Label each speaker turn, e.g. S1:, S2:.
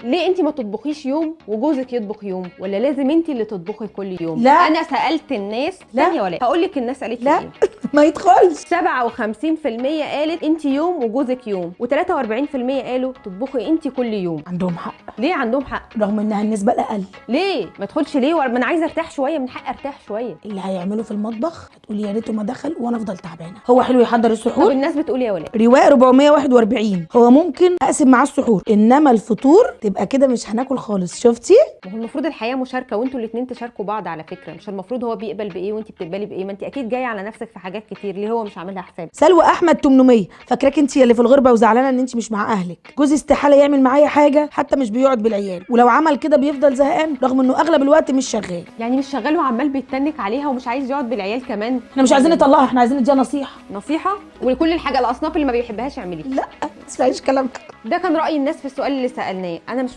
S1: ليه انت ما تطبخيش يوم وجوزك يطبخ يوم، ولا لازم انت اللي تطبخي كل يوم؟
S2: لا.
S1: انا سالت الناس.
S2: لا.
S1: ثانيه ولا هقول لك الناس قالت لي
S2: لا
S1: ايه.
S2: ما يدخلش.
S1: 57% قالت انت يوم وجوزك يوم، و43% قالوا تطبخي انت كل يوم.
S2: عندهم حق،
S1: ليه عندهم حق؟
S2: رغم انها النسبه الاقل.
S1: ليه ما ادخلش ليه؟ ما انا عايزه ارتاح شويه، من حق ارتاح شويه.
S2: اللي هيعمله في المطبخ هتقولي يا ريته ما دخل وانا افضل تعبانه. هو حلو يحضر
S1: طب
S2: السحور.
S1: الناس بتقول يا ولاء
S2: رواق 441 هو ممكن اقسم معاه السحور، انما الفطور تبقى كده مش هناكل خالص. شفتي؟
S1: ما هو المفروض الحياه مشاركه، وانتوا الاثنين تشاركوا بعض على فكره. مش المفروض هو بيقبل بايه وانت بتقبلي بايه؟ ما انت اكيد جايه على نفسك في حاجات كتير، ليه هو مش عاملها حساب؟
S2: سلوى احمد 800 فاكراك انت اللي في الغربه وزعلانه ان انت مش مع اهلك. جوزي استحاله يعمل معايا حاجه، حتى مش بيقعد بالعيال، ولو عمل كده بيفضل زهقان رغم انه اغلب الوقت مش شغال.
S1: يعني مش شغال وعمال بيتنك عليها ومش عايز يقعد بالعيال كمان؟
S2: احنا مش عايزين نطلعها، احنا عايزين نديها نصيحه.
S1: نصيحه؟ ولكل الحاجه الاصناف اللي ما بيحبهاش اعمليها.
S2: لا ما تسمعيش كلامك.
S1: ده كان راي الناس في السؤال اللي سالناه. انا مش